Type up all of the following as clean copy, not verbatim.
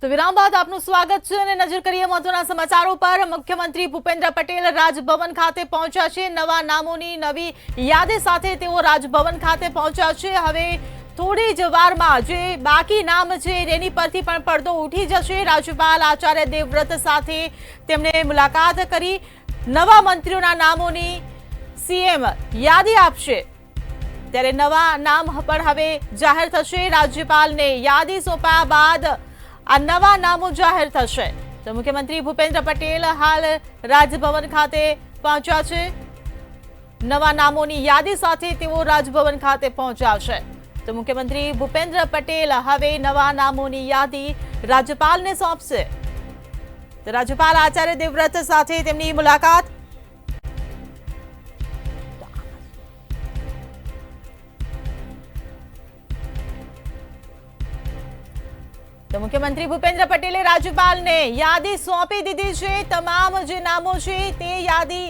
તો વિરામ બાદ આપનું સ્વાગત છે અને નજર કરીએ મહત્વના સમાચારો પર। મુખ્યમંત્રી ભૂપેન્દ્ર પટેલ રાજભવન ખાતે પહોંચ્યા છે। નવા નામોની નવી યાદી સાથે તેઓ રાજભવન ખાતે પહોંચ્યા છે। હવે થોડી જ વારમાં જે બાકી નામ છે એની પરથી પણ પડદો ઉઠી જશે। રાજ્યપાલ આચાર્ય દેવવ્રત સાથે તેમણે મુલાકાત કરી નવા મંત્રીઓના નામોની સીએમ યાદી આપશે, ત્યારે નવા નામ પણ હવે જાહેર થશે। રાજ્યપાલને યાદી સોંપ્યા બાદ આ નવા નામો જાહેર થશે। તો મુખ્યમંત્રી ભૂપેન્દ્ર પટેલ હાલ રાજભવન ખાતે પહોંચ્યા છે। નવા નામોની યાદી સાથે તેઓ રાજભવન ખાતે પહોંચ્યા છે। તો મુખ્યમંત્રી ભૂપેન્દ્ર પટેલ હવે નવા નામોની યાદી રાજ્યપાલને સોંપશે। તો રાજ્યપાલ આચાર્ય દેવવ્રત સાથે તેમની મુલાકાત। તો મુખ્યમંત્રી ભૂપેન્દ્ર પટેલે રાજ્યપાલને યાદી સોંપી દીધી છે। તમામ જે નામો છે તે યાદી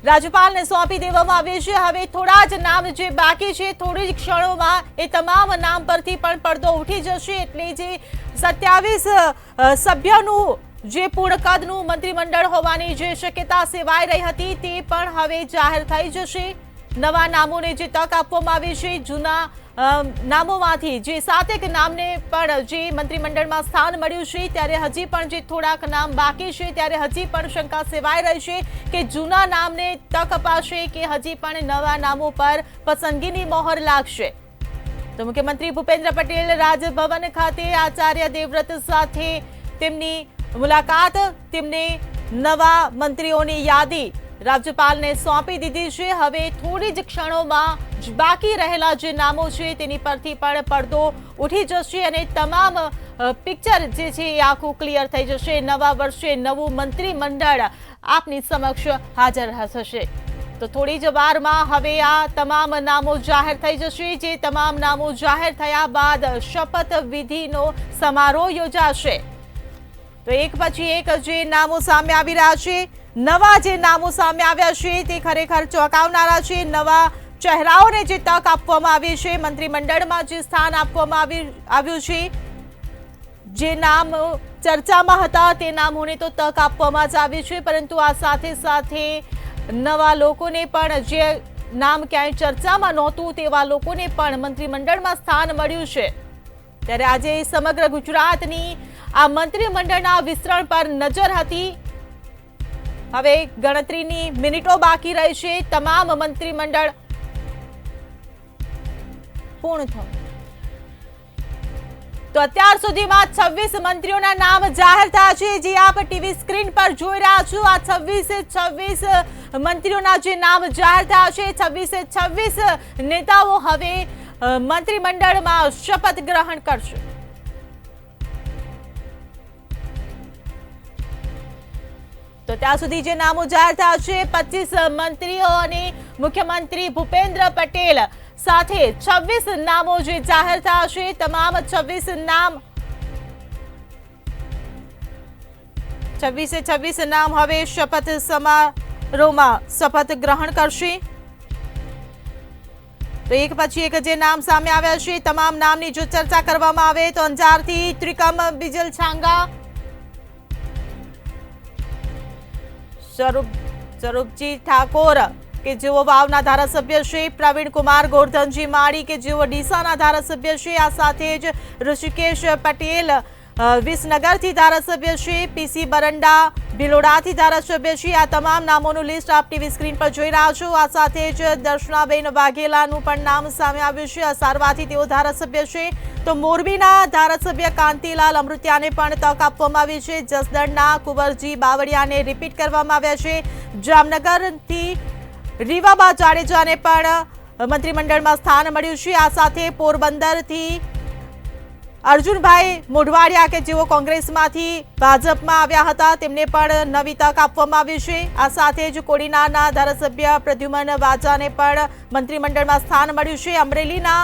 રાજ્યપાલને સોંપી દેવામાં આવી છે। હવે થોડા જ નામ જે બાકી છે, થોડી જ ક્ષણોમાં એ તમામ નામ પરથી પણ પડદો ઉઠી જશે। એટલે જે 27 સભ્યોનું જે પૂર્ણ કદનું મંત્રીમંડળ હોવાની જે શક્યતા સેવાઈ રહી હતી તે પણ હવે જાહેર થઈ જશે। નવા નામોને જે તક આપવામાં આવી છે, જૂના નામોમાંથી જે 7 નામને પણ જે મંત્રીમંડળમાં સ્થાન મળ્યું છે, ત્યારે હજી પણ જે થોડાક નામ બાકી છે, ત્યારે હજી પણ શંકા સેવાઈ રહી છે કે જૂના નામને તક અપાશે કે હજી પણ નવા નામો પર પસંદગીની મહોર લાગશે। તો મુખ્યમંત્રી ભૂપેન્દ્ર પટેલ રાજભવન ખાતે આચાર્ય દેવવ્રત સાથે તેમની મુલાકાત, તેમને નવા મંત્રીઓની યાદી રાજ્યપાલને સોંપી દીધી છે। હવે થોડી જ ક્ષણોમાં બાકી રહેલા જે નામો છે તેની પરથી પણ પડદો ઉઠી જશે અને તમામ પિક્ચર જે છે એ આખું ક્લિયર થઈ જશે। નવા વર્ષે નવું મંત્રીમંડળ આપની સમક્ષ હાજર થશે। તો થોડી જ વારમાં હવે આ તમામ નામો જાહેર થઈ જશે। જે તમામ નામો જાહેર થયા બાદ શપથ વિધિનો સમારોહ યોજાશે। તો એક પછી એક જે નામો સામે આવી રહ્યા છે, નવા જે નામો સામે આવ્યા છે તે ખરેખર ચોંકાવનારા છે। નવા ચહેરાઓને જે તક આપવામાં આવી છે, મંત્રીમંડળમાં જે સ્થાન આપવામાં આવ્યું છે, જે નામ ચર્ચામાં હતા તે નામોને તો તક આપવામાં જ આવી છે, પરંતુ આ સાથે સાથે નવા લોકોને પણ, જે નામ ક્યાંય ચર્ચામાં નહોતું તેવા લોકોને પણ મંત્રીમંડળમાં સ્થાન મળ્યું છે। ત્યારે આજે સમગ્ર ગુજરાતની આ મંત્રીમંડળના વિસ્તરણ પર નજર હતી। હવે ગણતરીની મિનિટો બાકી રહી છે તમામ મંત્રીમંડળ પૂર્ણ થયું। તો અત્યાર સુધીમાં 26 મંત્રીઓના નામ જાહેર થયા છે, જે આપ ટીવી સ્ક્રીન પર જોઈ રહ્યા છો। આ 26 મંત્રીઓના જે નામ જાહેર થયા છે, 26 નેતાઓ હવે મંત્રીમંડળમાં શપથ ગ્રહણ કરશે। તો ત્યાં સુધી જે નામો જાહેર થયા છે, 25 મંત્રીઓ અને મુખ્યમંત્રી ભૂપેન્દ્ર પટેલ સાથે 26 નામો જે જાહેર થયા છે, તમામ 26 નામ 26 નામ હવે શપથ સમારોહમાં શપથ ગ્રહણ કરશે। તો એક પછી એક જે નામ સામે આવ્યા છે, તમામ નામની જો ચર્ચા કરવામાં આવે તો અંજારથી ત્રિકમ બિજલ છાંગા, સ્વરૂપજી ઠાકોર કે જેઓ વાવના ધારાસભ્ય છે, પ્રવીણ કુમાર ગોરધનજી માળી કે જેઓ ડીસાના ધારાસભ્ય છે, આ સાથે જ ઋષિકેશ પટેલ વિસનગરથી ધારાસભ્ય છે, પીસી બરંડા ભિલોડાથી ધારાસભ્ય છે। આ તમામ નામોનું લિસ્ટ આપ ટીવી સ્ક્રીન પર જોઈ રહ્યા છો। આ સાથે જ દર્શનાબેન વાઘેલાનું પણ નામ સામે આવ્યું છે, અસારવાથી તેઓ ધારાસભ્ય છે। તો મોરબીના ધારાસભ્ય કાંતિલાલ અમૃતિયાને પણ તક આપવામાં આવી છે। જસદણના કુંવરજી બાવળિયાને રિપીટ કરવામાં આવ્યા છે। જામનગરથી રીવાબા જાડેજાને પણ મંત્રીમંડળમાં સ્થાન મળ્યું છે। આ સાથે પોરબંદરથી અર્જુનભાઈ મોઢવાડિયા કે જેઓ કોંગ્રેસમાંથી ભાજપમાં આવ્યા હતા, તેમને પણ નવી તક આપવામાં આવી છે। આ સાથે જ કોડીનારના ધારાસભ્ય પ્રદ્યુમન વાજાને પણ મંત્રીમંડળમાં સ્થાન મળ્યું છે। અમરેલીના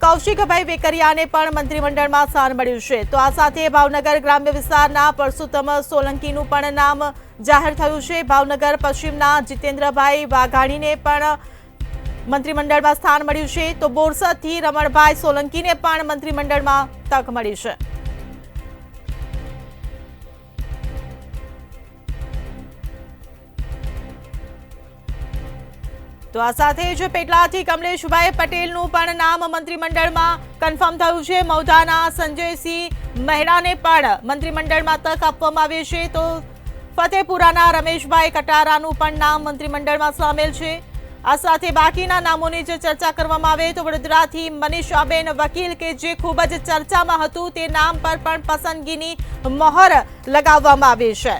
કૌશિકભાઈ વેકરિયાને પણ મંત્રીમંડળમાં સ્થાન મળ્યું છે। તો આ સાથે ભાવનગર ગ્રામ્ય વિસ્તારના પરસોત્તમ સોલંકીનું પણ નામ જાહેર થયું છે। ભાવનગર પશ્ચિમના જીતેન્દ્રભાઈ વાઘાણીને પણ મંત્રીમંડળમાં સ્થાન મળ્યું છે। તો બોરસદથી રમણભાઈ સોલંકીને પણ મંત્રીમંડળમાં તક મળી છે। તો આ સાથે જ પેટલાથી કમલેશભાઈ પટેલનું પણ નામ મંત્રીમંડળમાં કન્ફર્મ થયું છે. મૌધાના સંજયસિંહ મહેડાને પણ મંત્રીમંડળમાં તક આપવામાં આવી છે. તો ફતેપુરાના રમેશભાઈ કટારાનું પણ નામ મંત્રીમંડળમાં સામેલ છે. આ સાથે બાકીના નામોની જે ચર્ચા કરવામાં આવે તો વડોદરાથી મનીષાબેન વકીલ કે જે ખૂબ જ ચર્ચામાં હતું તે નામ પર પણ પસંદગીની મહોર લગાવવામાં આવી છે.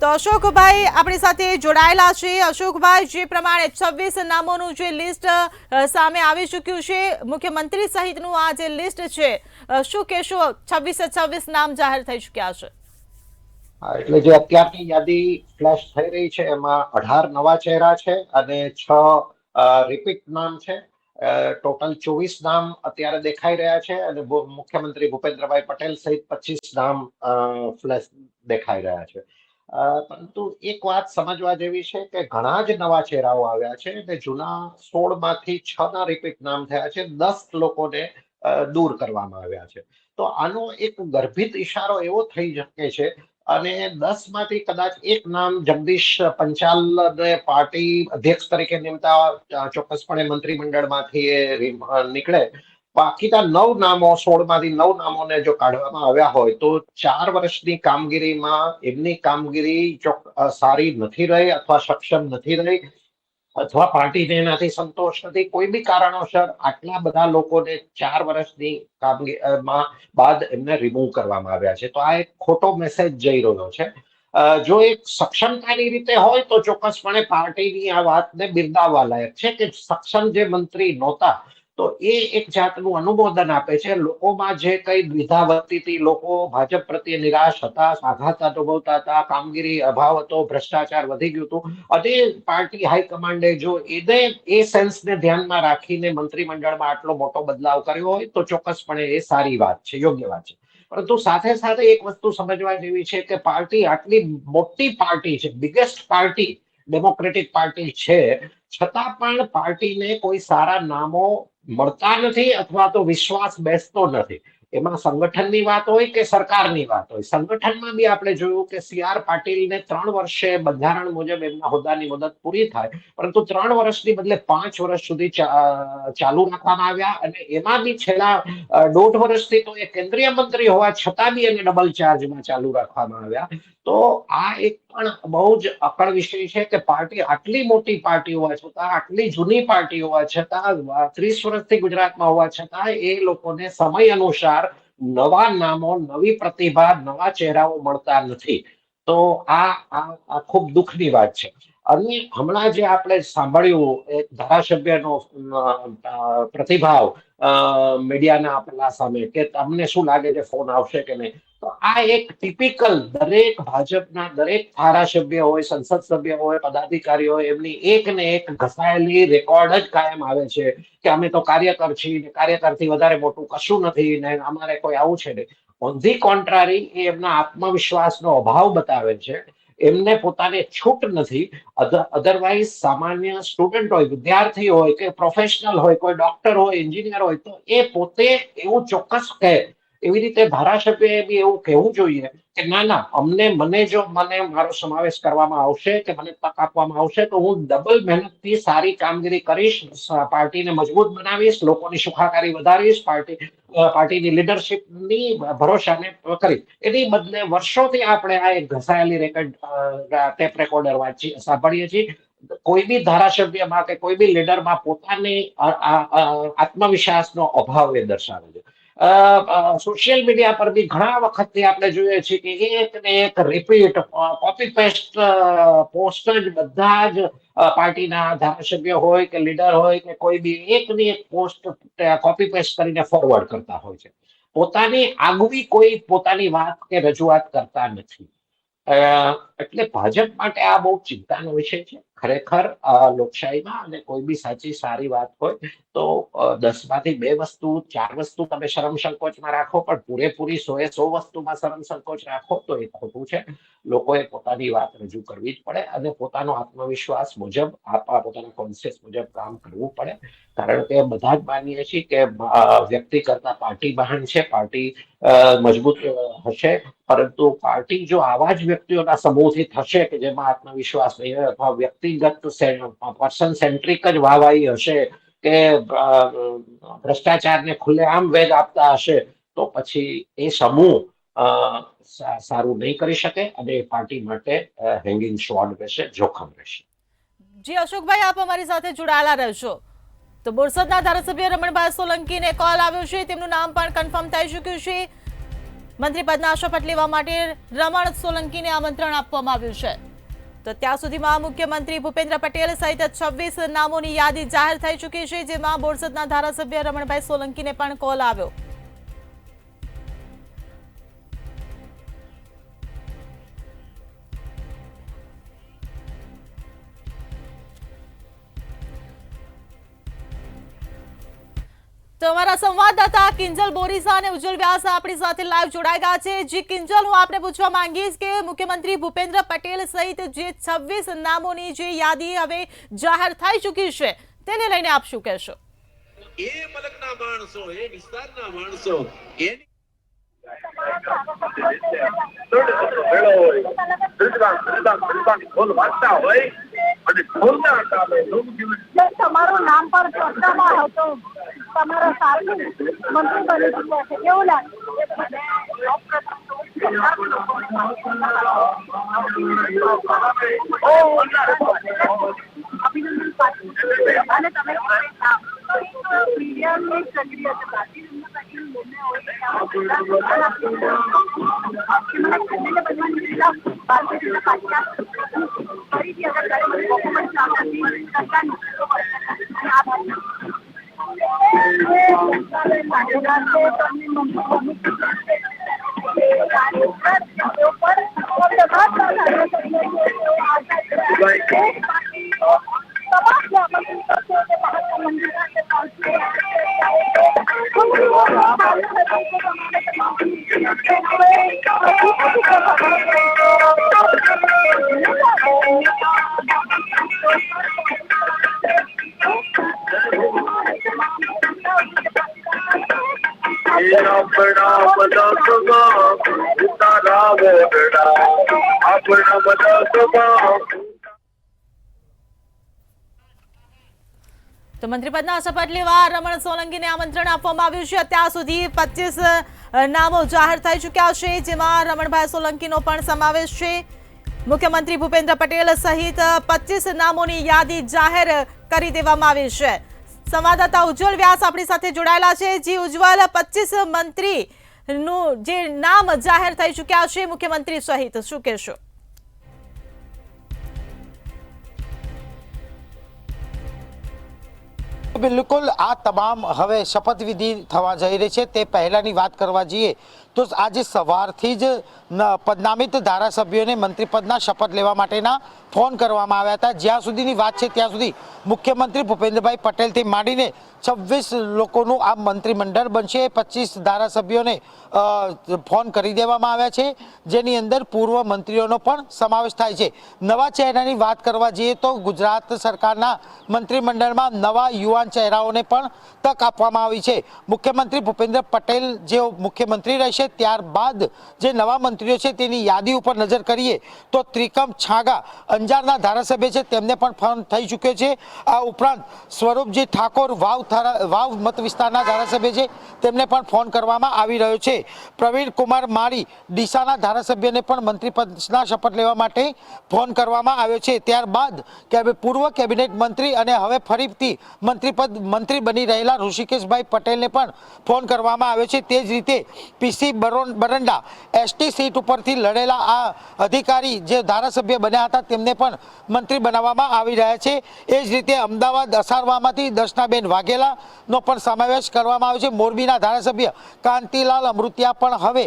તો અશોકભાઈ આપણી સાથે જોડાયેલા છે. અશોકભાઈ, જે પ્રમાણે 26 નામોનું જે લિસ્ટ સામે આવી ચૂક્યું છે, મુખ્યમંત્રી સહિતનું આ જે લિસ્ટ છે, શું કહેશો? 26 નામ જાહેર થઈ ચૂક્યા છે. એટલે જે અત્યારની યાદી ફ્લેશ થઈ રહી છે એમાં 18 નવા ચહેરા છે અને 6 રિપીટ નામ છે. ટોટલ 24 નામ અત્યારે દેખાઈ રહ્યા છે અને મુખ્યમંત્રી ભૂપેન્દ્રભાઈ પટેલ સહિત 25 નામ ફ્લેશ દેખાઈ રહ્યા છે. પરંતુ એક વાત સમજવા જેવી છે કે ઘણા જ નવા ચહેરાઓ આવ્યા છે અને જૂના 16 માંથી 6 ના રિપીટ નામ થયા છે. 10 લોકોને દૂર કરવામાં આવ્યા છે. તો આનો એક ગર્ભિત ઇશારો એવો થઈ શકે છે અને 10 માંથી કદાચ એક નામ જગદીશ પંચાલને પાર્ટી અધ્યક્ષ તરીકે નિમતા ચોક્કસપણે મંત્રીમંડળમાંથી નીકળે. બાકીના 9 નામો 16 માંથી 9 નામોને જો કાઢવામાં આવ્યા હોય તો 4 વર્ષની કામગીરીમાં એમની કામગીરી સારી નથી રહી અથવા સક્ષમ નથી રહી અથવા પાર્ટીને એનાથી સંતોષ નથી. કોઈ બી કારણોસર આટલા બધા લોકોને 4 વર્ષની કામગીરીમાં બાદ એમને રિમૂવ કરવામાં આવ્યા છે. તો આ એક ખોટો મેસેજ જઈ રહ્યો છે. જો એક સક્ષમતાની રીતે હોય તો ચોક્કસપણે પાર્ટીની આ વાતને બિરદાવવા લાયક છે કે સક્ષમ જે મંત્રી નહોતા તો એ એક જાતનું અનુમોદન આપે છે. લોકોમાં જે કઈ દ્વિધા વધતી હતી, લોકો ભાજપ પ્રત્યે નિરાશ હતા, આઘાત અનુભવતા હતા, કામગીરી અભાવ હતો, ભ્રષ્ટાચાર વધી ગયું હતું અને પાર્ટી હાઈકમાન્ડે જો એને એ સેન્સને ધ્યાનમાં રાખીને મંત્રીમંડળમાં આટલો મોટો બદલાવ કર્યો હોય તો ચોક્કસપણે એ સારી વાત છે, યોગ્ય વાત છે. પરંતુ સાથે સાથે એક વસ્તુ સમજવા જેવી છે કે પાર્ટી આટલી મોટી પાર્ટી છે, બિગેસ્ટ પાર્ટી ડેમોક્રેટિક પાર્ટી છે, છતાં પણ પાર્ટીને કોઈ સારા નામો મળતા નથી અથવા તો વિશ્વાસ બેસતો નથી. એમાં સંગઠનની વાત હોય કે સરકારની વાત હોય. સંગઠનમાં બી આપણે જોયું કે CR પાટીલને 3 વર્ષે બંધારણ મુજબ એમના હોદ્દાની મુદત પૂરી થાય, પરંતુ 3 વર્ષની બદલે 5 વર્ષ સુધી ચાલુ રાખવામાં આવ્યા અને એમાં બી છેલ્લા 1.5 વર્ષથી તો એ કેન્દ્રીય મંત્રી હોવા છતાં બી એને ડબલ ચાર્જમાં ચાલુ રાખવામાં આવ્યા. તો આ એક પણ બહુ જ અકળ વિષય છે કે પાર્ટી આટલી મોટી પાર્ટી હોવા છતાં, આટલી જૂની પાર્ટી હોવા છતાં, 30 વર્ષથી ગુજરાતમાં હોવા છતાં એ લોકોને સમય અનુસાર નવા નામો, નવી પ્રતિભા, નવા ચહેરાઓ મળતા નથી. તો આ ખૂબ દુઃખની વાત છે. અને હમણાં જે આપણે સાંભળ્યું એક ધારાસભ્યનો પ્રતિભાવ મીડિયાના આપેલા સામે કે તમને શું લાગે છે ફોન આવશે કે નહીં, તો આ એક ટિપિકલ દરેક ભાજપના દરેક ધારાસભ્ય હોય, સંસદ સભ્ય હોય, પદાધિકારી હોય, એમની એક ને એક ઘસાયેલી રેકોર્ડ જ કાયમ આવે છે કે અમે તો કાર્યકર છીએ, કાર્યકરથી વધારે મોટું કશું નથી ને અમારે કોઈ આવું છે નહીં. ઓન ધી કોન્ટ્રારી એ એમના આત્મવિશ્વાસનો અભાવ બતાવે છે. એમને પોતાને છૂટ નથી. અધરવાઇઝ સામાન્ય સ્ટુડન્ટ હોય, વિદ્યાર્થી હોય કે પ્રોફેશનલ હોય, કોઈ ડોક્ટર હોય, એન્જિનિયર હોય તો એ પોતે એવું ચોક્કસ કહે. એવી રીતે ધારાસભ્યએ બી એવું કહેવું જોઈએ કે ના મને મારો સમાવેશ કરવામાં આવશે કે મને તક આપવામાં આવશે તો હું ડબલ મહેનતથી સારી કામગીરી કરીશ, પાર્ટીને મજબૂત બનાવીશ, લોકોની સુખાકારી વધારીશ, પાર્ટીની લીડરશિપની ભરોસાને કરીશ. એની બદલે વર્ષોથી આપણે આ એક ઘસાયેલી ટેપ રેકોર્ડર સાંભળીએ છીએ. કોઈ બી ધારાસભ્યમાં કે કોઈ બી લીડરમાં પોતાની આત્મવિશ્વાસનો અભાવ એ દર્શાવે છે. સોશિયલ મીડિયા પર બી ઘણા વખતથી આપણે જોઈએ છીએ કે એક ને એક રિપીટ કોપી પેસ્ટ પોસ્ટ જ બધા જ પાર્ટીના ધારાસભ્ય હોય કે લીડર હોય કે કોઈ બી એકની એક પોસ્ટ કોપી પેસ્ટ કરીને ફોરવર્ડ કરતા હોય છે. પોતાની આગવી કોઈ પોતાની વાત કે રજૂઆત કરતા નથી. એટલે ભાજપ માટે આ બહુ ચિંતાનો વિષય છે. ખરેખર લોકશાહીમાં અને કોઈ બી સાચી સારી વાત હોય તો 10માંથી 2 વસ્તુ 4 વસ્તુ તમે શરમ સંકોચમાં રાખો, પણ પૂરેપૂરી 100 વસ્તુમાં શરમ સંકોચ રાખો તો એ ખોટું છે. લોકોએ પોતાની વાત રજૂ કરવી જ પડે અને પોતાનો આત્મવિશ્વાસ મુજબ પોતાના કોન્શિયસ મુજબ કામ કરવું પડે. કારણ કે બધા જ માનીએ છીએ કે વ્યક્તિ કરતા પાર્ટી મહાન છે, પાર્ટી મજબૂત હશે, પરંતુ પાર્ટી જો આવા જ વ્યક્તિઓના સમૂહથી થશે કે જેમાં આત્મવિશ્વાસ નહીં હોય અથવા વ્યક્તિગત પર્સન સેન્ટ્રિક જ વાહવાહી હશે કે ભ્રષ્ટાચારને ખુલ્લેઆમ વેગ આપતા હશે, તો પછી એ સમૂહ સારું નહીં કરી શકે અને એ પાર્ટી માટે હેંગિંગ સ્વોર્ડ રહેશે, જોખમ રહેશે. જી અશોકભાઈ, આપ અમારી સાથે જોડાયેલા રહેશો. તો બોરસદના ધારાસભ્ય રમણભાઈ સોલંકીને કોલ આવ્યો છે, તેમનું નામ પણ કન્ફર્મ થઈ ચૂક્યું છે. મંત્રી પદના શપથ લેવા માટે રમણ સોલંકીને આમંત્રણ આપવામાં આવ્યું છે. તો ત્યાં સુધીમાં મુખ્યમંત્રી ભૂપેન્દ્ર પટેલ સહિત 26 નામોની યાદી જાહેર થઈ ચૂકી છે, જેમાં બોરસદના ધારાસભ્ય રમણભાઈ સોલંકીને પણ કોલ આવ્યો. તો અમારા સંવાદદાતા કિંજલ બોરીસા અને ઉજ્જવલ વ્યાસ આપણી સાથે લાઈવ જોડાઈ ગયા છે. જી કિંજલ, હું આપને પૂછવા માંગીશ કે મુખ્યમંત્રી ભૂપેન્દ્ર પટેલ સહિત જે 26 નામોની જે યાદી હવે જાહેર થઈ ચૂકી છે તેને લઈને આપ શું કહેશો? એ મલકના માણસો, એ વિસ્તારના માણસો, તમારું નામ પર ચર્ચામાં હતું, તમારા સાથી મંત્રી બની ચૂક્યા છે, કેવું લાગે? અને તમે તો મંત્રીપદના શપથ લેવા રમણ સોલંકીને આમંત્રણ આપવામાં આવ્યું છે. અત્યાર સુધી 25 નામો જાહેર થઈ ચૂક્યા છે, જેમાં રમણભાઈ સોલંકીનો પણ સમાવેશ છે. મુખ્યમંત્રી ભૂપેન્દ્ર પટેલ સહિત 25 નામોની યાદી જાહેર કરી દેવામાં આવી છે. સંવાદદાતા ઉજ્જવલ વ્યાસ આપણી સાથે જોડાયેલા છે. જી ઉજ્જવલ, 25 મંત્રીનું જે નામ જાહેર થઈ ચૂક્યા છે મુખ્યમંત્રી સહિત, શું કહેશો? બિલકુલ, આ તમામ હવે શપથવિધિ થવા જઈ રહી છે. તે પહેલાની વાત કરવા જઈએ તો આજે સવારથી જ પદનામિત ધારાસભ્યોને મંત્રીપદના શપથ લેવા માટેના ફોન કરવામાં આવ્યા હતા. જ્યાં સુધીની વાત છે ત્યાં સુધી મુખ્યમંત્રી ભૂપેન્દ્રભાઈ પટેલથી માંડીને 26 લોકોનું આ મંત્રીમંડળ બનશે. 25 ધારાસભ્યોને ફોન કરી દેવામાં આવ્યા છે, જેની અંદર પૂર્વ મંત્રીઓનો પણ સમાવેશ થાય છે. નવા ચહેરાની વાત કરવા જઈએ તો ગુજરાત સરકારના મંત્રીમંડળમાં નવા યુવાન ચહેરાઓને પણ તક આપવામાં આવી છે. મુખ્યમંત્રી ભૂપેન્દ્ર પટેલ જેઓ મુખ્યમંત્રી રહેશે ત્યારબાદ જે નવા મંત્રીઓ છે તેની યાદી ઉપર નજર કરીએ તો ત્રિકમ છાગા અંજારના ધારાસભ્ય છે, તેમને પણ ફોન થઈ ચૂક્યો છે. આ ઉપરાંત સ્વરૂપજી ઠાકોર વાવ મત વિસ્તારના ધારાસભ્ય છે, તેમને પણ ફોન કરવામાં આવી રહ્યો છે. પ્રવીણ કુમાર માળી ડીસાના ધારાસભ્યને પણ મંત્રીપદના શપથ લેવા માટે ફોન કરવામાં આવ્યો છે. ત્યારબાદ પૂર્વ કેબિનેટ મંત્રી અને હવે ફરીથી મંત્રી બની રહેલા ઋષિકેશભાઈ પટેલને પણ ફોન કરવામાં આવ્યો છે. તે જ રીતે પીસી બરંડા એસટી સીટ ઉપરથી લડેલા આ અધિકારી જે ધારાસભ્ય બન્યા હતા તેમને પણ મંત્રી બનાવવામાં આવી રહ્યા છે. એ જ રીતે અમદાવાદ અસારવામાંથી દર્શનાબેન વાઘેલાનો પણ સમાવેશ કરવામાં આવ્યો છે. મોરબીના ધારાસભ્ય કાંતિલાલ અમૃતિયા પણ હવે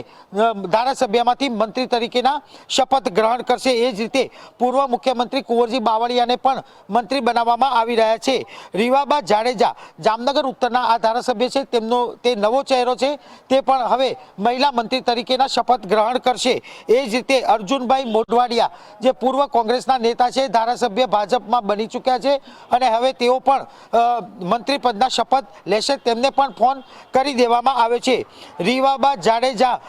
ધારાસભ્યમાંથી મંત્રી તરીકેના શપથ ગ્રહણ કરશે. એ જ રીતે પૂર્વ મુખ્યમંત્રી કુંવરજી બાવળિયાને પણ મંત્રી બનાવવામાં આવી રહ્યા છે. રીવાબા જાડેજા જામનગર ઉત્તરના આ ધારાસભ્ય છે, તેમનો તે નવો ચહેરો છે, તે પણ હવે મહિલા મંત્રી તરીકેના શપથ ગ્રહણ કરશે. એ જ રીતે અર્જુનભાઈ મોઢવાડિયા જે પૂર્વ કોંગ્રેસના નેતા છે, ધારાસભ્ય ભાજપમાં બની ચૂક્યા છે અને હવે તેઓ પણ મંત્રી પદના શપથ લેશે. તેમને પણ ફોન કરી દેવામાં આવે છે. રીવાબા જાડેજા,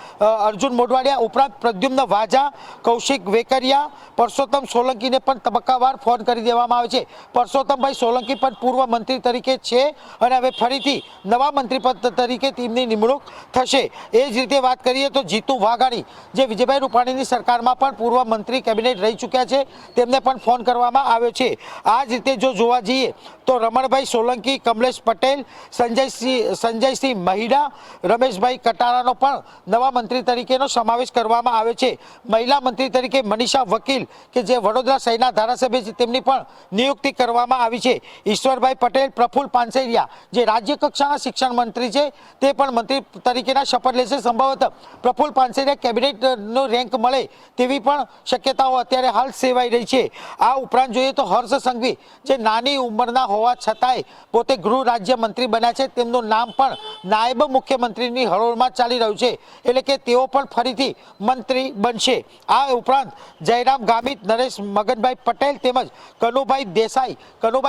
અર્જુન મોઢવાડિયા ઉપરાંત પ્રદ્યુમ્ન વાજા, કૌશિક વેકરિયા, પરસોત્તમ સોલંકીને પણ તબક્કાવાર ફોન કરી દેવામાં આવે છે. પરસોત્તમભાઈ સોલંકી પણ પૂર્વ મંત્રી તરીકે છે અને હવે ફરીથી નવા મંત્રી પદ તરીકે તેમની નિમણૂક થશે. એ જ રીતે વાત કરીએ તો જીતુ વાઘાણી જે વિજયભાઈ રૂપાણીની સરકારમાં પણ પૂર્વ મંત્રી કેબિનેટ રહી ચૂક્યા છે, તેમને પણ ફોન કરવામાં આવ્યો છે. આ જ રીતે જો જોવા જઈએ તો રમણભાઈ સોલંકી, કમલેશ પટેલ, સંજયસિંહ મહિડા, રમેશભાઈ કટારાનો પણ નવા મંત્રી તરીકેનો સમાવેશ કરવામાં આવ્યો છે. મહિલા મંત્રી તરીકે મનીષા વકીલ કે જે વડોદરા શહેરના ધારાસભ્ય છે, તેમની પણ નિયુક્તિ કરવામાં આવી છે. ઈશ્વરભાઈ પટેલ, પ્રફુલ્લ પાનસેરિયા જે રાજ્ય કક્ષાના શિક્ષણ મંત્રી છે, તે પણ મંત્રી તરીકેના શપથ લેશે. સંભવતઃ પ્રફુલ્લ પાનસેરિયા કેબિનેટનો રેન્ક મળે તેવી પણ શક્યતાઓ અત્યારે હાલ સેવાઈ રહી છે. આ ઉપરાંત જોઈએ તો હર્ષ સંઘવી જે નાની ઉંમરના હોવા છતાંય પોતે ગૃહ રાજ્ય મંત્રી બન્યા છે, તેમનું નામ પણ નાયબ મુખ્યમંત્રીની હરોળમાં ચાલી રહ્યું છે, એટલે કે તેઓ પણ ફરીથી મંત્રી બનશે. આ ઉપરાંત જયરામ ગામિત, નરેશ મગનભાઈ પટેલ તેમજ કનુભાઈ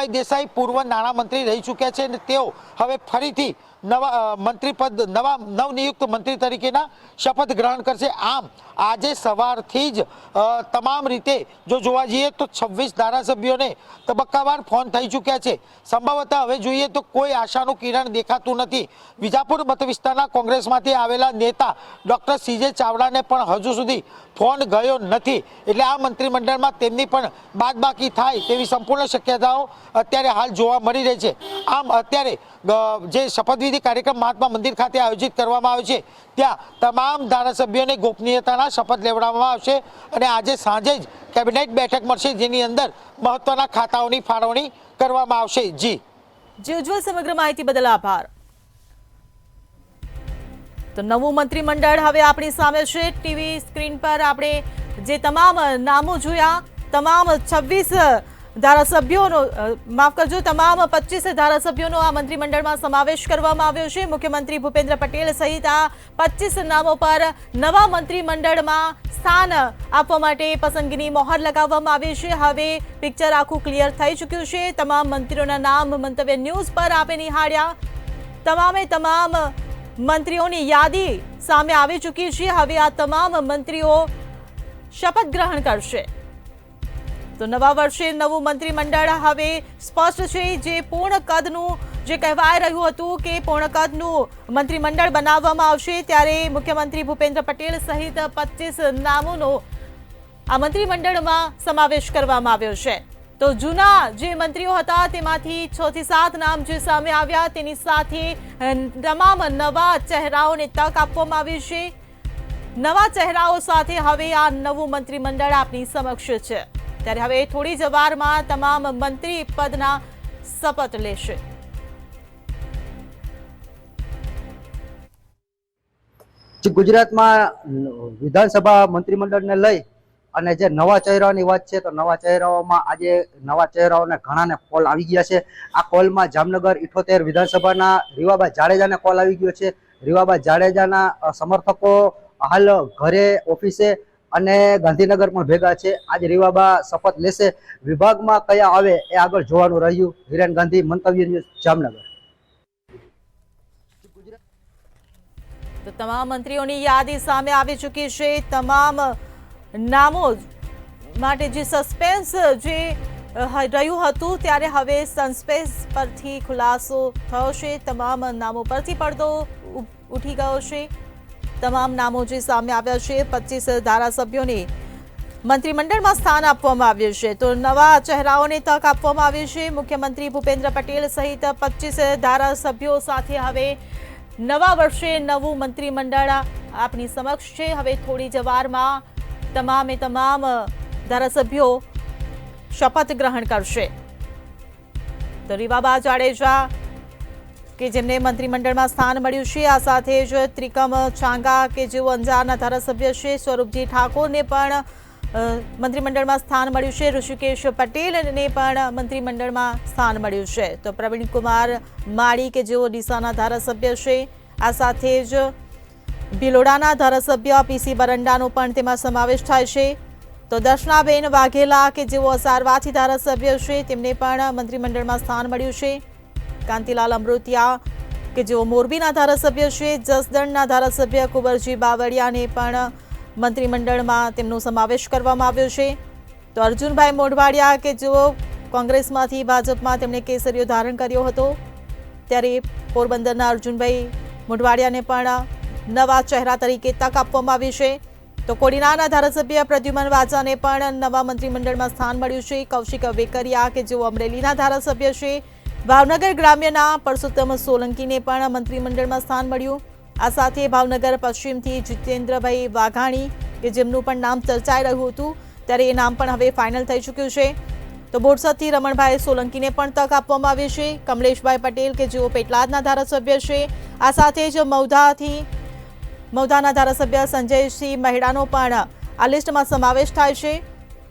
દેસાઈ પૂર્વ નાણામંત્રી રહી ચૂક્યા છે અને તેઓ હવે ફરીથી નવનિયુક્ત મંત્રી તરીકેના શપથ ગ્રહણ કરશે. આમ આજે સવારથી જ તમામ રીતે જો જોવા જઈએ તો 26 ધારાસભ્યોને તબક્કાવાર ફોન થઈ ચૂક્યા છે. સંભવતઃ હવે જોઈએ તો કોઈ આશાનું કિરણ દેખાતું નથી. વિજાપુર મત વિસ્તારના કોંગ્રેસમાંથી આવેલા નેતા ડોક્ટર CJ ચાવડાને પણ હજુ સુધી ફોન ગયો નથી, એટલે આ મંત્રીમંડળમાં તેમની પણ બાદબાકી થાય તેવી સંપૂર્ણ શક્યતાઓ અત્યારે હાલ જોવા મળી રહી છે. આમ અત્યારે જે શપથવિધિ કાર્યક્રમ મહાત્મા મંદિર ખાતે આયોજિત કરવામાં આવ્યો છે, ત્યાં તમામ ધારાસભ્યોને ગોપનીયતાના શપથ લેવડાવવામાં આવશે અને આજે સાંજે જ કેબિનેટ બેઠક મળશે, જેની અંદર મહત્વના ખાતાઓની ફાળવણી કરવામાં આવશે. જી ઉજ્જવલ, સમગ્ર માહિતી બદલ આભાર. તો નવું મંત્રીમંડળ હવે આપણી સામે છે. ટીવી સ્ક્રીન પર આપણે જે તમામ નામો જોયા, તમામ 26 ધારાસભ્યોનો માફ કરજો તમામ 25 ધારાસભ્યોનો આ મંત્રીમંડળમાં સમાવેશ કરવામાં આવ્યો છે. મુખ્યમંત્રી ભૂપેન્દ્ર પટેલ સહિત આ 25 નામો પર નવા મંત્રીમંડળમાં સ્થાન આપવા માટે પસંદગીની મહોર લગાવવામાં આવી છે. હવે પિક્ચર આખું ક્લિયર થઈ ચૂક્યું છે. તમામ મંત્રીઓના નામ મંતવ્ય ન્યૂઝ પર આપે નિહાળ્યા. તમામ મંત્રીઓની યાદી સામે આવી ચૂકી છે. હવે આ તમામ મંત્રીઓ શપથ ગ્રહણ કરશે. તો નવા વર્ષે નવું મંત્રીમંડળ હવે સ્પષ્ટ છે. જે પૂર્ણ કદનું જે કહેવાય રહ્યું હતું કે પૂર્ણ કદનું મંત્રીમંડળ બનાવવામાં આવશે, ત્યારે મુખ્યમંત્રી ભૂપેન્દ્ર પટેલ સહિત 25 નામોનો આ મંત્રીમંડળમાં સમાવેશ કરવામાં આવ્યો છે. તો જૂના જે મંત્રીઓ હતા તેમાંથી 6 થી 7 નામ જે સામે આવ્યા, તેની સાથે તમામ નવા ચહેરાઓને તક આપવામાં આવી છે. નવા ચહેરાઓ સાથે હવે આ નવું મંત્રીમંડળ આપની સમક્ષ છે. ત્યારે હવે થોડી જ વારમાં તમામ મંત્રી પદના શપથ લેશે. ગુજરાતમાં વિધાનસભા મંત્રીમંડળને લઈ અને જે નવા ચહેરાઓની વાત છે, તો નવા ચહેરાઓમાં આજે નવા ચહેરાઓને ઘણાને કોલ આવી ગયા છે. આ કોલમાં જામનગર 78 વિધાનસભાના રીવાબા જાડેજાને કોલ આવી ગયો છે. રીવાબા જાડેજાના સમર્થકો હાલ ઘરે, ઓફિસે અને ગાંધીનગર પણ ભેગા છે. આજે રીવાબા શપથ લેશે. વિભાગમાં કયા આવે એ આગળ જોવાનું રહ્યું. હિરેન ગાંધી, મંતવ્ય ન્યૂઝ, જામનગર. તો તમામ મંત્રીઓની યાદી સામે આવી ચૂકી છે. તમામ નામો માટે જે સસ્પેન્સ જે રહ્યું હતું, ત્યારે હવે સસ્પેન્સ પરથી ખુલાસો થયો છે. તમામ નામો પરથી પડદો ઉઠી ગયો છે. તમામ નામો જે સામે આવ્યા છે, 25 ધારાસભ્યોને મંત્રીમંડળમાં સ્થાન આપવામાં આવ્યું છે. તો નવા ચહેરાઓને તક આપવામાં આવી છે. મુખ્યમંત્રી ભૂપેન્દ્ર પટેલ સહિત 25 ધારાસભ્યો સાથે હવે નવા વર્ષે નવું મંત્રીમંડળ આપની સમક્ષ છે। હવે થોડી જ વારમાં તમામે તમામ ધારાસભ્યો શપથ ગ્રહણ કરશે। તો રીવાબા જાડેજા કે જેમને મંત્રીમંડળમાં સ્થાન મળ્યું છે, આ સાથે જ ત્રિકમ ચાંગા કે જેઓ અંજારના ધારાસભ્ય છે, સ્વરૂપજી ઠાકોરને પણ મંત્રીમંડળમાં સ્થાન મળ્યું છે, ઋષિકેશ પટેલને પણ મંત્રીમંડળમાં સ્થાન મળ્યું છે। તો પ્રવીણકુમાર માળી કે જેઓ ડીસાના ધારાસભ્ય છે, આ સાથે જ ભિલોડાના ધારાસભ્ય પીસી બરંડાનો પણ તેમાં સમાવેશ થાય છે। તો દર્શનાબેન વાઘેલા કે જેઓ અસારવાથી ધારાસભ્ય છે, તેમને પણ મંત્રીમંડળમાં સ્થાન મળ્યું છે। કાંતિલાલ અમૃતિયા કે જેઓ મોરબીના ધારાસભ્ય છે, જસદણના ધારાસભ્ય કુંવરજી બાવળિયાને પણ મંત્રીમંડળમાં તેમનો સમાવેશ કરવામાં આવ્યો છે। તો અર્જુનભાઈ મોઢવાડિયા કે જેઓ કોંગ્રેસમાંથી ભાજપમાં તેમણે કેસરીઓ ધારણ કર્યો હતો, ત્યારે પોરબંદરના અર્જુનભાઈ મોઢવાડિયાને પણ નવા ચહેરા તરીકે તક આપવામાં આવી છે। તો કોડીનારના ધારાસભ્ય પ્રદ્યુમન વાજાને પણ નવા મંત્રીમંડળમાં સ્થાન મળ્યું છે। કૌશિક વેકરિયા કે જેઓ અમરેલીના ધારાસભ્ય છે, ભાવનગર ગ્રામ્યના પરસોત્તમ સોલંકીને પણ મંત્રીમંડળમાં સ્થાન મળ્યું। આ સાથે ભાવનગર પશ્ચિમથી જીતેન્દ્રભાઈ વાઘાણી કે જેમનું પણ નામ ચર્ચાઈ રહ્યું હતું, ત્યારે એ નામ પણ હવે ફાઇનલ થઈ ચૂક્યું છે। તો બોરસદથી રમણભાઈ સોલંકીને પણ તક આપવામાં આવી છે। કમલેશભાઈ પટેલ કે જેઓ પેટલાદના ધારાસભ્ય છે, આ સાથે જ મૌધાના ધારાસભ્ય સંજયસિંહ મહેડાનો પણ આ લિસ્ટમાં સમાવેશ થાય છે।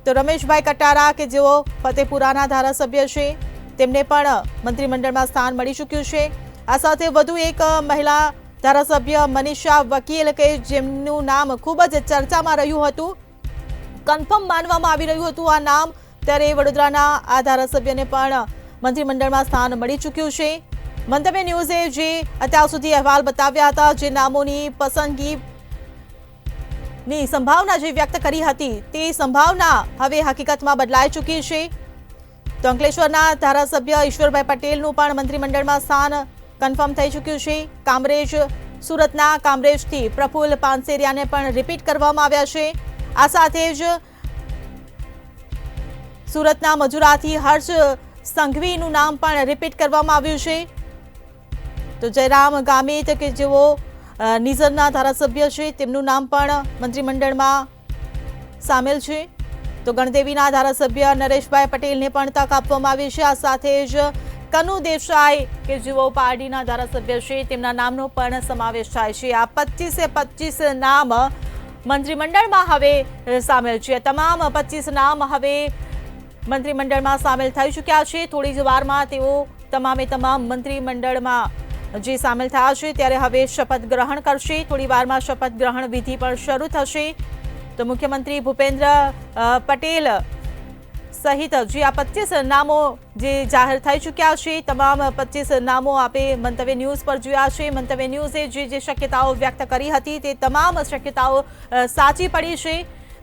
તો રમેશભાઈ કટારા કે જેઓ ફતેપુરાના ધારાસભ્ય છે, તેમને પણ મંત્રીમંડળમાં સ્થાન મળી ચૂક્યું છે। આ સાથે વધુ એક મહિલા ધારાસભ્ય મનીષા વકીલ કે જેમનું નામ ખૂબ જ ચર્ચામાં રહ્યું હતું, કન્ફર્મ માનવામાં આવી રહ્યું હતું આ નામ, ત્યારે વડોદરાના આ ધારાસભ્યને પણ મંત્રીમંડળમાં સ્થાન મળી ચૂક્યું છે। મંતવ્ય ન્યૂઝે જે અત્યાર સુધી અહેવાલ બતાવ્યા હતા, જે નામોની પસંદગીની સંભાવના જે વ્યક્ત કરી હતી, તે સંભાવના હવે હકીકતમાં બદલાઈ ચૂકી છે। તો અંકલેશ્વરના ધારાસભ્ય ઈશ્વરભાઈ પટેલનું પણ મંત્રીમંડળમાં સ્થાન કન્ફર્મ થઈ ચૂક્યું છે। કામરેજ સુરતના કામરેજથી પ્રફુલ્લ પાનસેરિયાને પણ રિપીટ કરવામાં આવ્યા છે। આ સાથે જ સુરતના મજુરાથી હર્ષ સંઘવીનું નામ પણ રિપીટ કરવામાં આવ્યું છે। તો જયરામ ગામિત કે જેઓ નિઝરના ધારાસભ્ય છે, તેમનું નામ પણ મંત્રીમંડળમાં સામેલ છે। તો ગણદેવીના ધારાસભ્ય નરેશભાઈ પટેલને પણ તક આપવામાં આવી છે। આ સાથે જ કનુ દેસાઈ કે જેઓ પાર્ટીના ધારાસભ્ય છે, તેમના નામનો પણ સમાવેશ થાય છે। આ 25 નામ મંત્રીમંડળમાં હવે સામેલ છે। તમામ 25 નામ હવે મંત્રીમંડળમાં સામેલ થઈ ચૂક્યા છે। થોડી જ વારમાં તેઓ તમામે તમામ મંત્રીમંડળમાં જે સામેલ થયા છે, ત્યારે હવે શપથ ગ્રહણ કરશે। થોડી વારમાં શપથ ગ્રહણ વિધિ પણ શરૂ થશે। તો મુખ્યમંત્રી ભૂપેન્દ્ર પટેલ સહિત જે આ 25 નામો જે જાહેર થઈ ચૂક્યા છે, તમામ 25 નામો આપે મંતવ્ય ન્યૂઝ પર જોયા છે। મંતવ્ય ન્યૂઝે જે શક્યતાઓ વ્યક્ત કરી હતી, તે તમામ શક્યતાઓ સાચી પડી છે।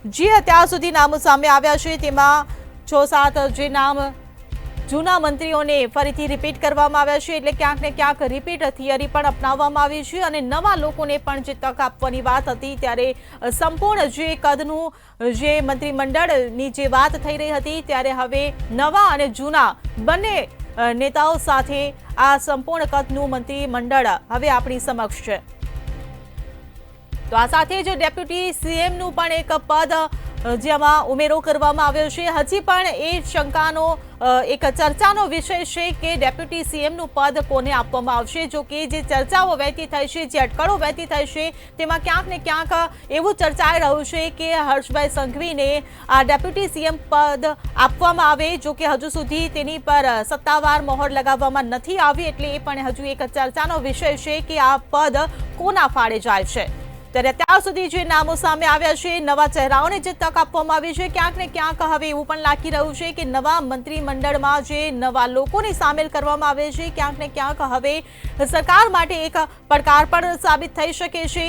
જે અત્યાર સુધી નામો સામે આવ્યા છે, તેમાં 6-7 જે નામ જૂના મંત્રીઓને ફરીથી રિપીટ કરવામાં આવ્યા છે, એટલે ક્યાંક ને ક્યાંક રિપીટ થિયરી પણ અપનાવવામાં આવી છે અને નવા લોકોને પણ જે તક આપવાની વાત હતી, ત્યારે સંપૂર્ણ જે કદનું જે મંત્રીમંડળની જે વાત થઈ રહી હતી, ત્યારે હવે નવા અને જૂના બંને નેતાઓ સાથે આ સંપૂર્ણ કદનું મંત્રીમંડળ હવે આપણી સમક્ષ છે। તો આ સાથે જ ડેપ્યુટી સીએમનું પણ એક પદ જેમાં ઉમેરો કરવામાં આવ્યો છે। હજી પણ એ શંકાનો એક ચર્ચાનો વિષય છે કે ડેપ્યુટી સીએમનું પદ કોને આપવામાં આવશે। જો કે જે ચર્ચાઓ વહેતી થઈ છે, જે અટકળો વહેતી થઈ છે, તેમાં ક્યાંક ને ક્યાંક એવું ચર્ચાઈ રહ્યું છે કે હર્ષભાઈ સંઘવીને આ ડેપ્યુટી સીએમ પદ આપવામાં આવે। જો કે હજુ સુધી તેની પર સત્તાવાર મહોર લગાવવામાં નથી આવી, એટલે એ પણ હજુ એક ચર્ચાનો વિષય છે કે આ પદ કોના ફાળે જાય છે। ત્યારે અત્યાર સુધી જે નામો સામે આવ્યા છે, નવા ચહેરાઓને જે તક આપવામાં આવી છે, ક્યાંક ને ક્યાંક હવે એવું પણ લાગી રહ્યું છે કે નવા મંત્રીમંડળમાં જે નવા લોકોને સામેલ કરવામાં આવે છે, ક્યાંક ને ક્યાંક હવે સરકાર માટે એક પડકાર પણ સાબિત થઈ શકે છે।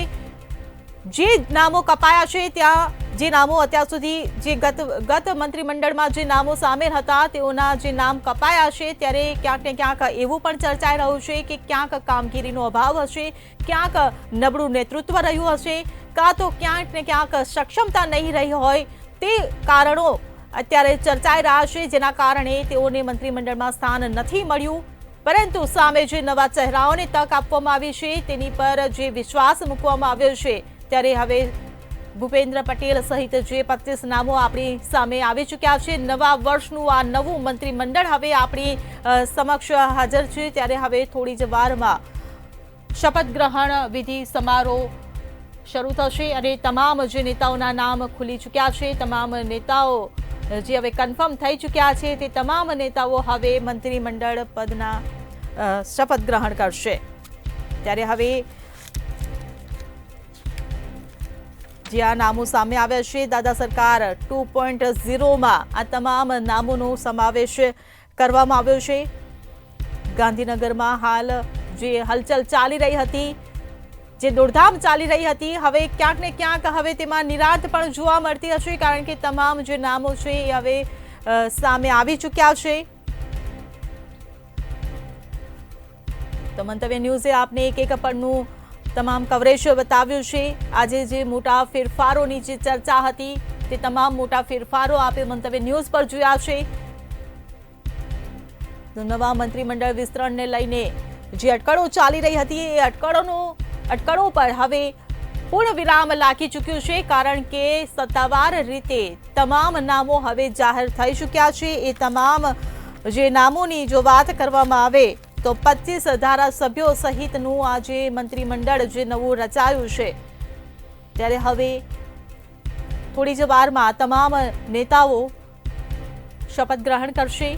જે નામો કપાયા છે, ત્યાં જે નામો અત્યાર સુધી જે ગત મંત્રીમંડળમાં જે નામો સામેલ હતા, તેઓના જે નામ કપાયા છે, ત્યારે ક્યાંક ને ક્યાંક એવું પણ ચર્ચાઈ રહ્યું છે કે ક્યાંક કામગીરીનો અભાવ હશે, ક્યાંક નબળું નેતૃત્વ રહ્યું હશે, કાં તો ક્યાંક ને ક્યાંક સક્ષમતા નહીં રહી હોય, તે કારણો અત્યારે ચર્ચાઈ રહ્યા છે, જેના કારણે તેઓને મંત્રીમંડળમાં સ્થાન નથી મળ્યું। પરંતુ સામે જે નવા ચહેરાઓને તક આપવામાં આવી છે, તેની પર જે વિશ્વાસ મૂકવામાં આવ્યો છે, ત્યારે હવે ભૂપેન્દ્ર પટેલ સહિત જે 25 નામો આપણી સામે આવી ચૂક્યા છે. નવા વર્ષનું આ નવું મંત્રીમંડળ હવે આપણી સમક્ષ હાજર છે. ત્યારે હવે થોડી જ વારમાં શપથ ગ્રહણ વિધિ સમારોહ શરૂ થશે અને તમામ જે નેતાઓના નામ ખુલી ચૂક્યા છે, તમામ નેતાઓ જે હવે કન્ફર્મ થઈ ચૂક્યા છે, તે તમામ નેતાઓ હવે મંત્રીમંડળ પદના શપથ ગ્રહણ કરશે. ત્યારે હવે જે આ નામો સામે આવ્યા છે, દાદા સરકાર 2.0માં આ તમામ નામોનો સમાવેશ કરવામાં આવ્યો છે. ગાંધીનગરમાં હાલ જે હલચલ ચાલી રહી હતી, જે દોડધામ ચાલી રહી હતી, હવે ક્યાંક ને ક્યાંક હવે તેમાં નિરાંત પણ જોવા મળતી હશે, કારણ કે તમામ જે નામો છે એ હવે સામે આવી ચૂક્યા છે. તો મંતવ્ય ન્યૂઝે આપને એક પડનું તમામ કવરેજ બતાવ્યું છે. આજે જે મોટા ફેરફારોની જે ચર્ચા હતી, તે તમામ મોટા ફેરફારો આપે મંતવ્ય ન્યૂઝ પર જોયા છે. તો નવા મંત્રીમંડળ વિસ્તરણને લઈને જે અટકળો ચાલી રહી હતી, એ અટકળો પર હવે પૂર્ણ વિરામ લાગી ચૂક્યું છે, કારણ કે સત્તાવાર રીતે તમામ નામો હવે જાહેર થઈ ચૂક્યા છે. એ તમામ જે નામોની જો વાત કરવામાં આવે તો 25 ધારાસભ્યો સહિતનું આ જે મંત્રીમંડળ જે નવું રચાયું છે, ત્યારે હવે થોડી જ વારમાં તમામ નેતાઓ શપથ ગ્રહણ કરશે.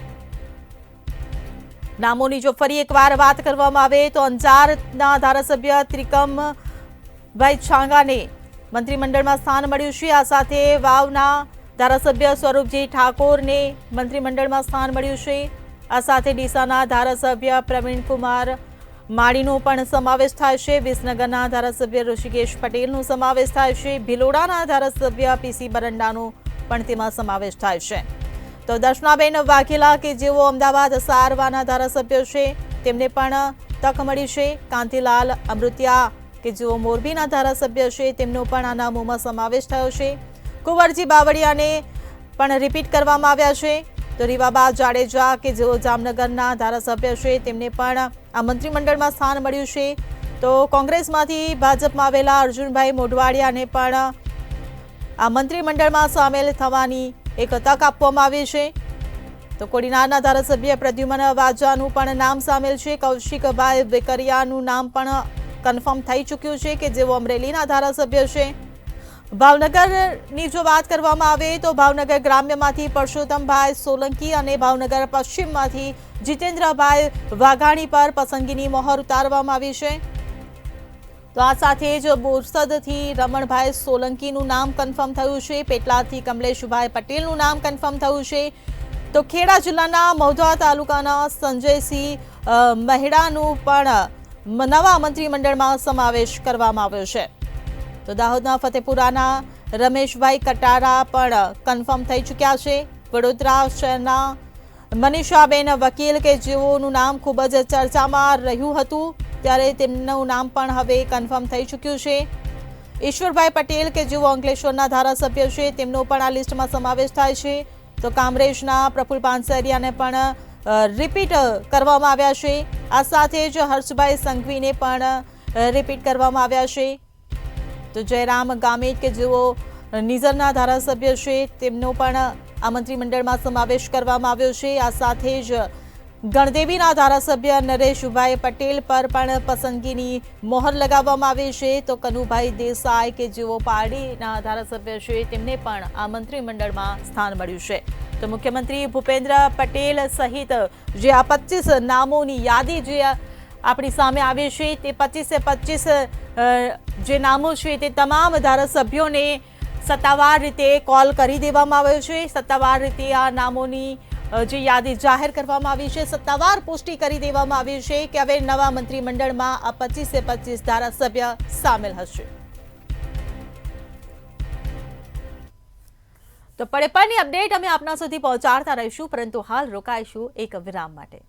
નામોની જો ફરી એકવાર વાત કરવામાં આવે તો અંજારના ધારાસભ્ય ત્રિકમભાઈ છાંગાને મંત્રીમંડળમાં સ્થાન મળ્યું છે. આ સાથે વાવના ધારાસભ્ય સ્વરૂપજી ઠાકોરને મંત્રીમંડળમાં સ્થાન મળ્યું છે. આ સાથે ડીસાના ધારાસભ્ય પ્રવીણકુમાર માળીનો પણ સમાવેશ થાય છે. વિસનગરના ધારાસભ્ય ઋષિકેશ પટેલનો સમાવેશ થાય છે. ભિલોડાના ધારાસભ્ય પીસી બરંડાનો પણ તેમાં સમાવેશ થાય છે. તો દર્શનાબેન વાઘેલા કે જેઓ અમદાવાદ સારવાના ધારાસભ્ય છે, તેમને પણ તક મળી છે. કાંતિલાલ અમૃતિયા કે જેઓ મોરબીના ધારાસભ્ય છે, તેમનો પણ આ નામોમાં સમાવેશ થયો છે. કુંવરજી બાવળિયાને પણ રિપીટ કરવામાં આવ્યા છે. તો રીવાબા જાડેજા કે જેઓ જામનગરના ધારાસભ્ય છે, તેમને પણ આ મંત્રીમંડળમાં સ્થાન મળ્યું છે. તો કોંગ્રેસમાંથી ભાજપમાં આવેલા અર્જુનભાઈ મોઢવાડિયાને પણ આ મંત્રીમંડળમાં સામેલ થવાની એક તક આપવામાં આવી છે. તો કોડીનારના ધારાસભ્ય પ્રદ્યુમન વાજાનું પણ નામ સામેલ છે. કૌશિકભાઈ વેકરિયાનું નામ પણ કન્ફર્મ થઈ ચૂક્યું છે, કે જેઓ અમરેલીના ધારાસભ્ય છે. ભાવનગરની જો વાત કરવામાં આવે તો ભાવનગર ગ્રામ્યમાંથી પરસોત્તમભાઈ સોલંકી અને ભાવનગર પશ્ચિમમાંથી જીતેન્દ્રભાઈ વાઘાણી પર પસંદગીની મહોર ઉતારવામાં આવી છે. તો આ સાથે જ બોરસદથી રમણભાઈ સોલંકીનું નામ કન્ફર્મ થયું છે. પેટલાદથી કમલેશભાઈ પટેલનું નામ કન્ફર્મ થયું છે. તો ખેડા જિલ્લાના મહુધા તાલુકાના સંજયસિંહ મહેડાનું પણ નવા મંત્રીમંડળમાં સમાવેશ કરવામાં આવ્યો છે. તો દાહોદના ફતેપુરાના રમેશભાઈ કટારા પણ કન્ફર્મ થઈ ચૂક્યા છે. વડોદરા શહેરના મનીષાબેન વકીલ કે જેઓનું નામ ખૂબ જ ચર્ચામાં રહ્યું હતું, ત્યારે તેમનું નામ પણ હવે કન્ફર્મ થઈ ચૂક્યું છે. ઈશ્વરભાઈ પટેલ કે જેઓ અંકલેશ્વરના ધારાસભ્ય છે, તેમનો પણ આ લિસ્ટમાં સમાવેશ થાય છે. તો કામરેજના પ્રફુલ્લ પાનસરિયાને પણ રિપીટ કરવામાં આવ્યા છે. આ સાથે જ હર્ષભાઈ સંઘવીને પણ રિપીટ કરવામાં આવ્યા છે. તો જયરામ ગામિત કે જેઓ નિઝરના ધારાસભ્ય છે, તેમનો પણ આ મંત્રીમંડળમાં સમાવેશ કરવામાં આવ્યો છે. આ સાથે જ ગણદેવીના ધારાસભ્ય નરેશભાઈ પટેલ પર પણ પસંદગીની મહોર લગાવવામાં આવી છે. તો કનુભાઈ દેસાઈ કે જેઓ પારડીના ધારાસભ્ય છે, તેમને પણ આ મંત્રીમંડળમાં સ્થાન મળ્યું છે. તો મુખ્યમંત્રી ભૂપેન્દ્ર પટેલ સહિત જે આ 25 નામોની યાદી જે આપણી સામે આવી છે, તે 25 જે નામો છે, તે તમામ ધારાસભ્યોને સત્તાવાર રીતે કોલ કરી દેવામાં આવ્યો છે. સત્તાવાર રીતે આ નામોની જે યાદી જાહેર કરવામાં આવી છે, સત્તાવાર પુષ્ટિ કરી દેવામાં આવી છે કે હવે નવા મંત્રીમંડળમાં આ 25 ધારાસભ્ય સામેલ હશે. તો પળે પળની અપડેટ અમે આપના સુધી પહોંચાડતા રહીશું, પરંતુ હાલ રોકાઈશું એક વિરામ માટે.